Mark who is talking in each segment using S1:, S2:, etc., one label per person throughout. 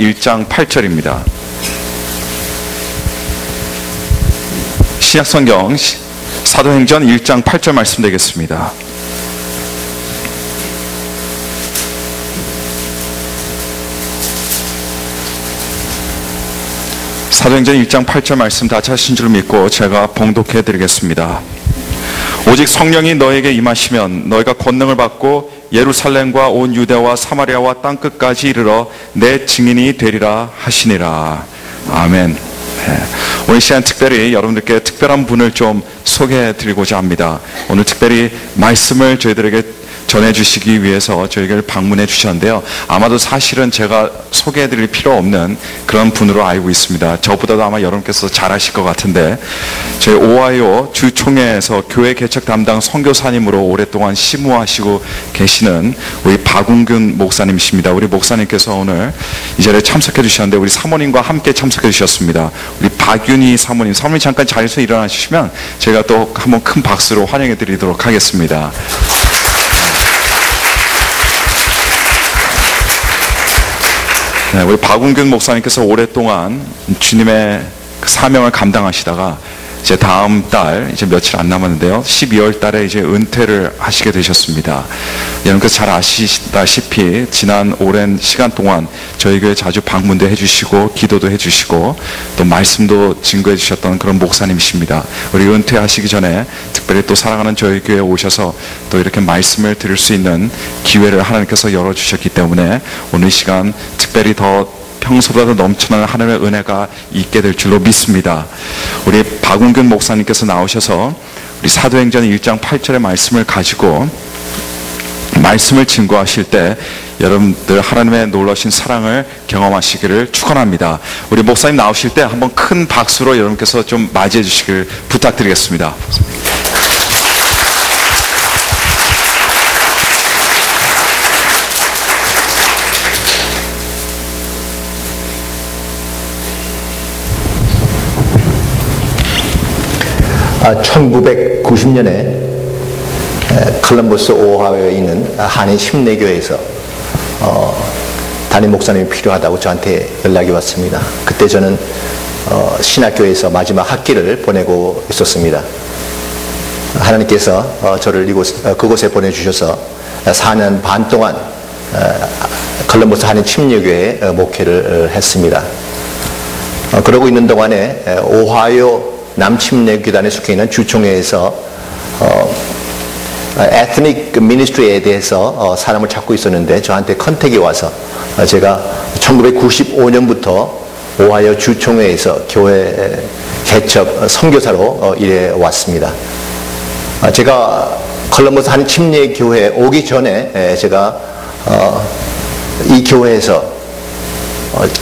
S1: 1장 8절입니다. 신약성경 사도행전 1장 8절 말씀 되겠습니다. 사도행전 1장 8절 말씀 다 찾으신 줄 믿고 제가 봉독해 드리겠습니다. 오직 성령이 너에게 임하시면 너희가 권능을 받고 예루살렘과 온 유대와 사마리아와 땅끝까지 이르러 내 증인이 되리라 하시니라. 아멘. 오늘 시간 특별히 여러분들께 특별한 분을 좀 소개해 드리고자 합니다. 오늘 특별히 말씀을 저희들에게 전해주시기 위해서 저희를 방문해 주셨는데요. 아마도 사실은 제가 소개해 드릴 필요 없는 그런 분으로 알고 있습니다. 저보다도 아마 여러분께서 잘 아실 것 같은데, 저희 오하이오 주총회에서 교회 개척 담당 선교사님으로 오랫동안 심우하시고 계시는 우리 박웅균 목사님이십니다. 우리 목사님께서 오늘 이 자리에 참석해 주셨는데 우리 사모님과 함께 참석해 주셨습니다. 우리 박윤희 사모님 잠깐 자리에서 일어나주시면 제가 또 한번 큰 박수로 환영해 드리도록 하겠습니다. 네, 우리 박웅균 목사님께서 오랫동안 주님의 사명을 감당하시다가 이제 다음 달 이제 며칠 안 남았는데요. 12월 달에 이제 은퇴를 하시게 되셨습니다. 여러분께서 잘 아시다시피 지난 오랜 시간 동안 저희 교회 자주 방문도 해주시고 기도도 해주시고 또 말씀도 증거해 주셨던 그런 목사님이십니다. 우리 은퇴하시기 전에 특별히 또 사랑하는 저희 교회에 오셔서 또 이렇게 말씀을 들을 수 있는 기회를 하나님께서 열어주셨기 때문에 오늘 시간 특별히 더 평소보다 넘쳐나는 하나님의 은혜가 있게 될 줄로 믿습니다. 우리 박웅균 목사님께서 나오셔서 우리 사도행전 1장 8절의 말씀을 가지고 말씀을 증거하실 때 여러분들 하나님의 놀라신 사랑을 경험하시기를 축원합니다. 우리 목사님 나오실 때 한번 큰 박수로 여러분께서 좀 맞이해 주시길 부탁드리겠습니다.
S2: 아, 1990년에 컬럼버스 오하이오에 있는 한인 심내교회에서 담임 목사님이 필요하다고 저한테 연락이 왔습니다. 그때 저는 신학교에서 마지막 학기를 보내고 있었습니다. 하나님께서 저를 그곳에 보내주셔서 4년 반 동안 컬럼버스 한인 침례교회에 목회를 했습니다. 그러고 있는 동안에 오하이오 남침례교단에 속해 있는 주총회에서 에트닉 미니스트리에 대해서 사람을 찾고 있었는데 저한테 컨택이 와서 제가 1995년부터 오하이오 주총회에서 교회 개척 선교사로 일해 왔습니다. 제가 컬럼버스 한인 침례교회에 오기 전에 제가 이 교회에서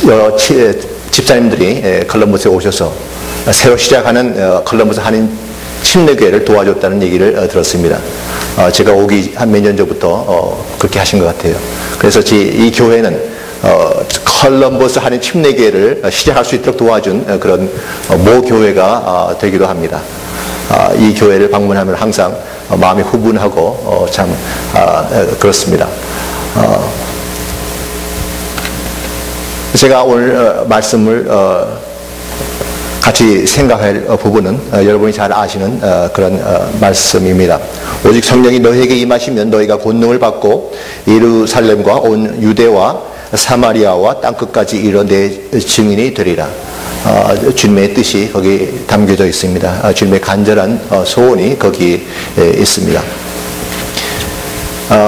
S2: 여러 집사님들이 컬럼버스에 오셔서 새로 시작하는 컬럼버스 한인 침례교회를 도와줬다는 얘기를 들었습니다. 제가 오기 한 몇 년 전부터 그렇게 하신 것 같아요. 그래서 이 교회는 컬럼버스 한인 침례교회를 시작할 수 있도록 도와준 그런 모교회가 되기도 합니다. 이 교회를 방문하면 항상 마음이 후분하고 참 그렇습니다. 제가 오늘 말씀을 같이 생각할 부분은 여러분이 잘 아시는 그런 말씀입니다. 오직 성령이 너희에게 임하시면 너희가 권능을 받고 예루살렘과 온 유대와 사마리아와 땅끝까지 이르러 내 증인이 되리라. 주님의 뜻이 거기 담겨져 있습니다. 주님의 간절한 소원이 거기 있습니다.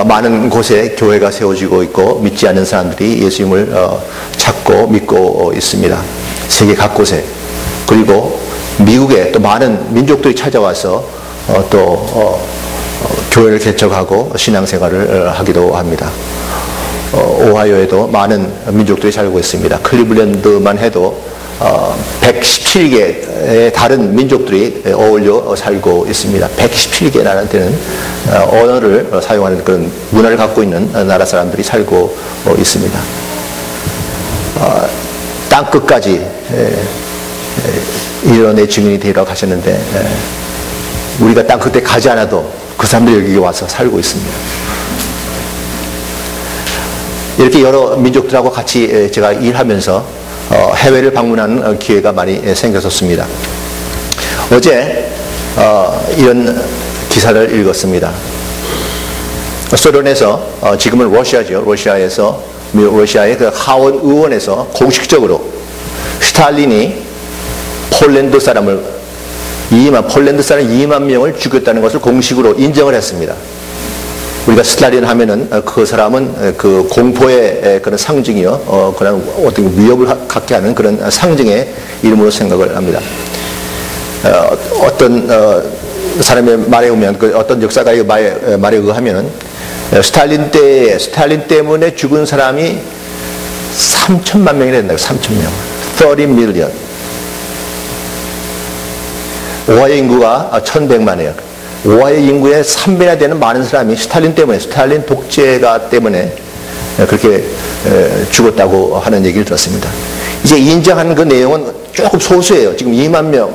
S2: 많은 곳에 교회가 세워지고 있고 믿지 않는 사람들이 예수님을 찾고 믿고 있습니다. 세계 각곳에. 그리고 미국에 또 많은 민족들이 찾아와서 또 교회를 개척하고 신앙생활을 하기도 합니다. 오하이오에도 많은 민족들이 살고 있습니다. 클리블랜드만 해도 117개의 다른 민족들이 어울려 살고 있습니다. 117개라는 데는 언어를 사용하는 그런 문화를 갖고 있는 나라 사람들이 살고 있습니다. 땅끝까지 이런 내 증인이 되라고 하셨는데 우리가 땅 끝에 가지 않아도 그 사람들이 여기 와서 살고 있습니다. 이렇게 여러 민족들하고 같이 제가 일하면서 해외를 방문하는 기회가 많이 생겼었습니다. 어제 이런 기사를 읽었습니다. 소련에서 지금은 러시아죠. 러시아의 그 하원 의원에서 공식적으로 스탈린이 폴란드 사람 2만 명을 죽였다는 것을 공식으로 인정을 했습니다. 우리가 스탈린 하면은 그 사람은 그 공포의 그런 상징이요, 그런 어떤 위협을 갖게 하는 그런 상징의 이름으로 생각을 합니다. 어떤 사람의 말에 의하면, 어떤 역사가의 말에 의하면은 스탈린 때문에 죽은 사람이 3천만 명이 된다고. 3천명, 30 million. 오하이오 인구가 1100만이에요. 오하이오 인구의 3배나 되는 많은 사람이 스탈린 독재가 때문에 그렇게 죽었다고 하는 얘기를 들었습니다. 이제 인정한 그 내용은 조금 소수예요. 지금 2만 명,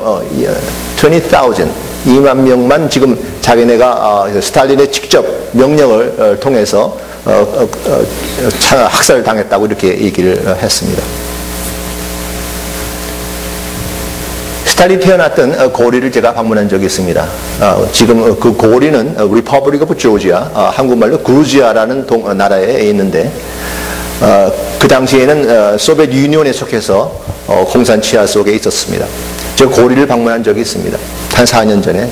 S2: 2만 명만 지금 자기네가 스탈린의 직접 명령을 통해서 학살을 당했다고 이렇게 얘기를 했습니다. 스탈린 태어났던 고리를 제가 방문한 적이 있습니다. 지금 그 고리는 리퍼블릭 오브 조지아, 한국말로 그루지아라는 나라에 있는데, 그 당시에는 소비에트 유니온에 속해서 공산 치하 속에 있었습니다. 저 고리를 방문한 적이 있습니다. 한 4년 전에.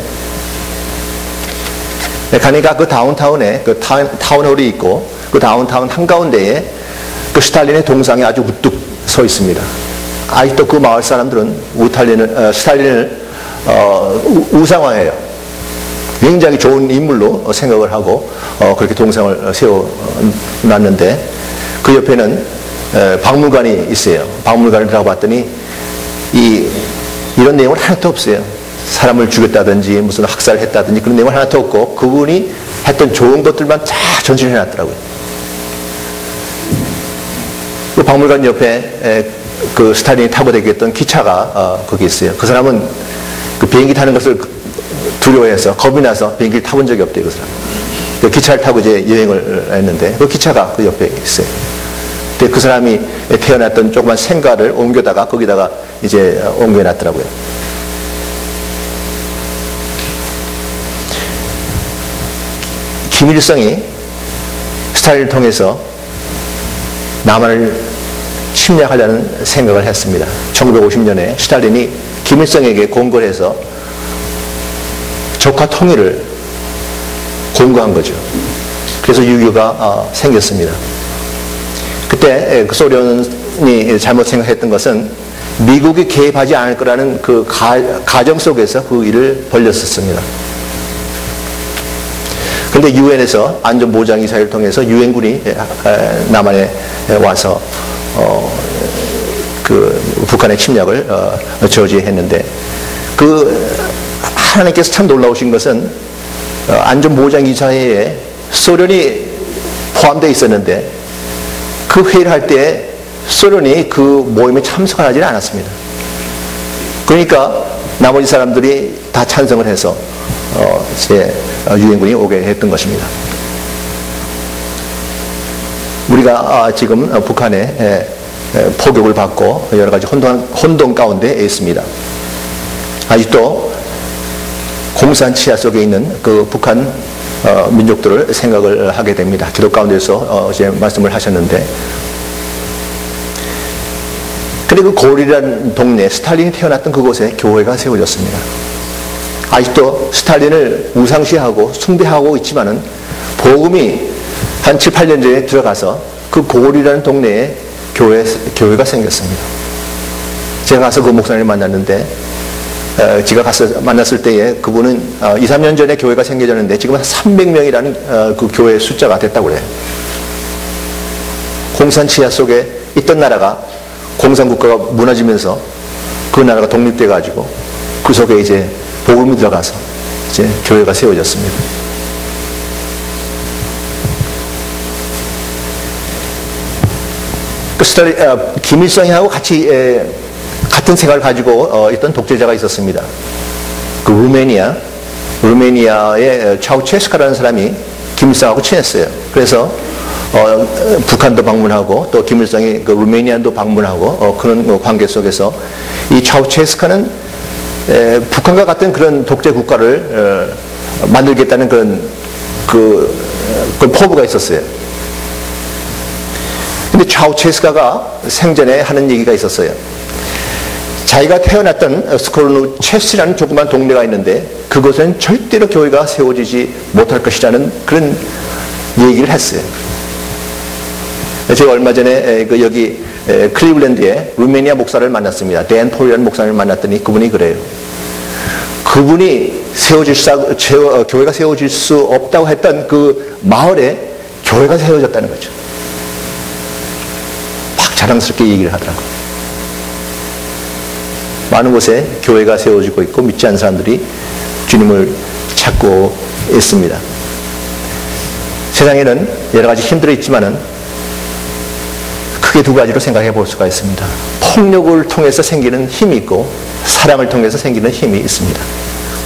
S2: 가니까 그 다운타운에 그 타운홀이 있고, 그 다운타운 한가운데에 그 스탈린의 동상이 아주 우뚝 서 있습니다. 아직도 그 마을 사람들은 스탈린을 우상화해요. 굉장히 좋은 인물로 생각을 하고 그렇게 동상을 세워놨는데, 그 옆에는 박물관이 있어요. 박물관을 들어봤더니 이런 내용은 하나도 없어요. 사람을 죽였다든지 무슨 학살을 했다든지 그런 내용은 하나도 없고, 그분이 했던 좋은 것들만 다 전시해놨더라고요. 그 박물관 옆에 그 스탈린이 타고 다녔던 기차가 거기 있어요. 그 사람은 그 비행기 타는 것을 두려워해서 겁이 나서 비행기를 타본 적이 없대요. 그 사람. 그 기차를 타고 이제 여행을 했는데 그 기차가 그 옆에 있어요. 근데 그 사람이 태어났던 조그만 생가를 옮겨다가 거기다가 이제 옮겨놨더라고요. 김일성이 스탈린을 통해서 남한을 침략하려는 생각을 했습니다. 1950년에 스탈린이 김일성에게 공고를 해서 적화 통일을 공고한 거죠. 그래서 6.25가 생겼습니다. 그때 그 소련이 잘못 생각했던 것은 미국이 개입하지 않을 거라는 그 가정 속에서 그 일을 벌렸었습니다. 그런데 유엔에서 안전보장이사를 통해서 유엔군이 남한에 와서 그 북한의 침략을 저지했는데, 그 하나님께서 참 놀라우신 것은 안전보장이사회에 소련이 포함되어 있었는데, 그 회의를 할 때 소련이 그 모임에 참석하지는 않았습니다. 그러니까 나머지 사람들이 다 찬성을 해서 이제 유엔군이 오게 했던 것입니다. 우리가 지금 북한에 포격을 받고 여러 가지 혼돈 가운데 있습니다. 아직도 공산 치하 속에 있는 그 북한 민족들을 생각을 하게 됩니다. 기도 가운데서 이제 말씀을 하셨는데, 그리고 고리라는 동네, 스탈린이 태어났던 그곳에 교회가 세워졌습니다. 아직도 스탈린을 우상시하고 숭배하고 있지만은 복음이 한 7, 8년 전에 들어가서 그 고리라는 동네에 교회가 생겼습니다. 제가 가서 그 목사님을 만났는데, 제가 가서 만났을 때에 그분은 2, 3년 전에 교회가 생겨졌는데 지금 한 300명이라는 그 교회 숫자가 됐다고 그래요. 공산 치하 속에 있던 나라가 공산국가가 무너지면서 그 나라가 독립돼 가지고 그 속에 이제 복음이 들어가서 이제 교회가 세워졌습니다. 김일성이하고 같이 같은 생각을 가지고 있던 독재자가 있었습니다. 그 루메니아의 차우체스카라는 사람이 김일성하고 친했어요. 그래서 북한도 방문하고 또 김일성이 그 루메니아도 방문하고 그런 관계 속에서 이 차우체스카는 북한과 같은 그런 독재 국가를 만들겠다는 그런 포부가 있었어요. 근데 차우체스카가 생전에 하는 얘기가 있었어요. 자기가 태어났던 스코르누 체스라는 조그만 동네가 있는데 그곳엔 절대로 교회가 세워지지 못할 것이라는 그런 얘기를 했어요. 제가 얼마 전에 여기 클리블랜드에 루메니아 목사를 만났습니다. 댄 폴이라는 목사를 만났더니 그분이 그래요. 그분이 교회가 세워질 수 없다고 했던 그 마을에 교회가 세워졌다는 거죠. 막 자랑스럽게 얘기를 하더라고요. 많은 곳에 교회가 세워지고 있고 믿지 않는 사람들이 주님을 찾고 있습니다. 세상에는 여러 가지 힘들어 있지만은 크게 두 가지로 생각해 볼 수가 있습니다. 폭력을 통해서 생기는 힘이 있고 사랑을 통해서 생기는 힘이 있습니다.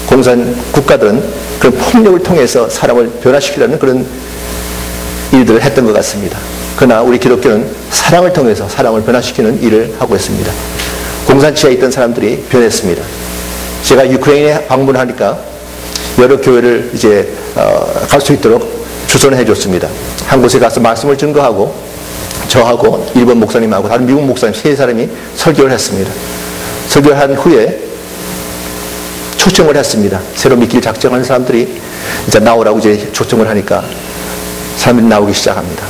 S2: 공산 국가들은 그런 폭력을 통해서 사람을 변화시키려는 그런 일들을 했던 것 같습니다. 그러나 우리 기독교는 사랑을 통해서 사람을 변화시키는 일을 하고 있습니다. 공산치하에 있던 사람들이 변했습니다. 제가 유크레인에 방문하니까 여러 교회를 이제 갈 수 있도록 주선을 해줬습니다. 한 곳에 가서 말씀을 증거하고 저하고 일본 목사님하고 다른 미국 목사님 세 사람이 설교를 했습니다. 설교를 한 후에 초청을 했습니다. 새로 믿기를 작정하는 사람들이 이제 나오라고 이제 초청을 하니까 사람들이 나오기 시작합니다.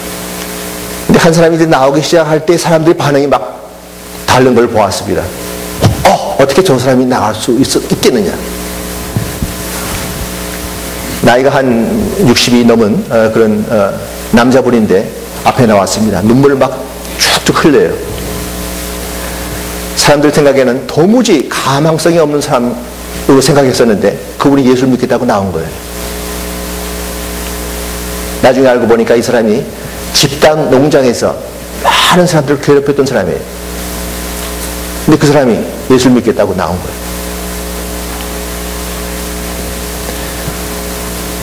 S2: 근데 한 사람이 이제 나오기 시작할 때 사람들이 반응이 막 다른 걸 보았습니다. 어떻게 저 사람이 나갈 수 있겠느냐. 나이가 한 60이 넘은 그런 남자분인데 앞에 나왔습니다. 눈물을 막 쭉쭉 흘려요. 사람들 생각에는 도무지 가망성이 없는 사람으로 생각했었는데 그분이 예수를 믿겠다고 나온 거예요. 나중에 알고 보니까 이 사람이 집단 농장에서 많은 사람들을 괴롭혔던 사람이에요. 근데 그 사람이 예수를 믿겠다고 나온 거예요.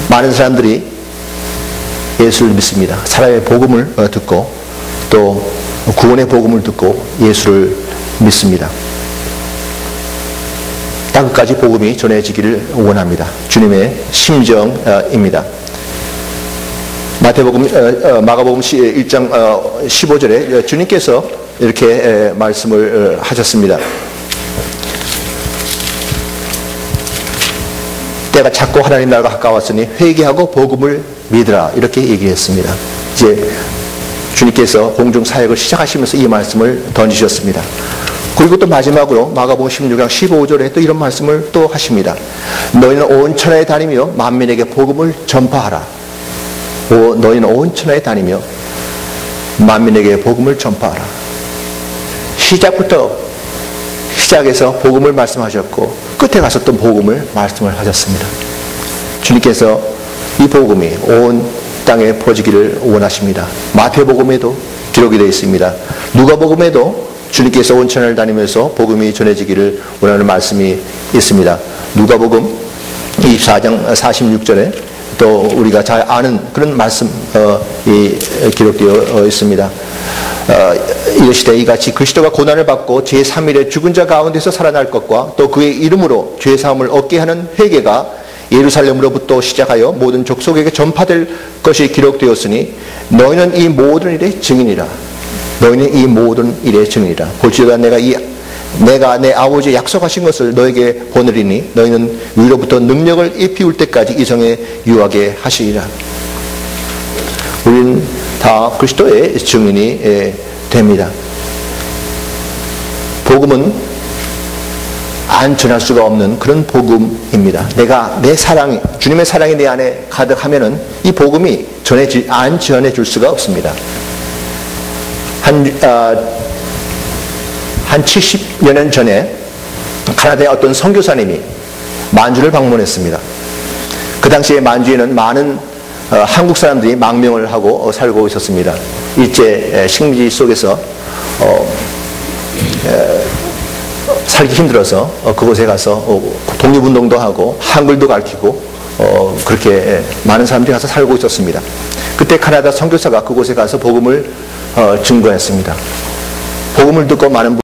S2: 많은 사람들이 예수를 믿습니다. 사랑의 복음을 듣고 또 구원의 복음을 듣고 예수를 믿습니다. 땅끝까지 복음이 전해지기를 원합니다. 주님의 심정입니다. 마가복음 1장 15절에 주님께서 이렇게 말씀을 하셨습니다. 때가 찼고 하나님 나라가 가까웠으니 회개하고 복음을 믿으라 이렇게 얘기했습니다. 이제 주님께서 공중 사역을 시작하시면서 이 말씀을 던지셨습니다. 그리고 또 마지막으로 마가복음 16장 15절에 또 이런 말씀을 또 하십니다. 너희는 온 천하에 다니며 만민에게 복음을 전파하라. 너희는 온 천하에 다니며 만민에게 복음을 전파하라. 시작에서 복음을 말씀하셨고 끝에 가서 또 복음을 말씀을 하셨습니다. 주님께서 이 복음이 온 땅에 퍼지기를 원하십니다. 마태복음에도 기록이 되어 있습니다. 누가복음에도 주님께서 온 천하를 다니면서 복음이 전해지기를 원하는 말씀이 있습니다. 누가복음 24장 46절에 또 우리가 잘 아는 그런 말씀이 기록되어 있습니다. 이르시되 이같이 그리스도가 고난을 받고 제3일에 죽은 자 가운데서 살아날 것과 또 그의 이름으로 죄사함을 얻게 하는 회개가 예루살렘으로부터 시작하여 모든 족속에게 전파될 것이 기록되었으니 너희는 이 모든 일의 증인이라. 너희는 이 모든 일의 증인이라. 볼지어다 내가 내 아버지의 약속하신 것을 너에게 보내리니 너희는 위로부터 능력을 입히울 때까지 이 성에 유하게 하시리라. 우리는 다 그리스도의 증인이 됩니다. 복음은 안 전할 수가 없는 그런 복음입니다. 주님의 사랑이 내 안에 가득하면은 이 복음이 안 전해줄 수가 없습니다. 한 70여 년 전에 카나다의 어떤 선교사님이 만주를 방문했습니다. 그 당시에 만주에는 많은 한국 사람들이 망명을 하고 살고 있었습니다. 일제 식민지 속에서 살기 힘들어서 그곳에 가서 독립운동도 하고 한글도 가르치고 그렇게 많은 사람들이 가서 살고 있었습니다. 그때 캐나다 선교사가 그곳에 가서 복음을 증거했습니다. 복음을 듣고 많은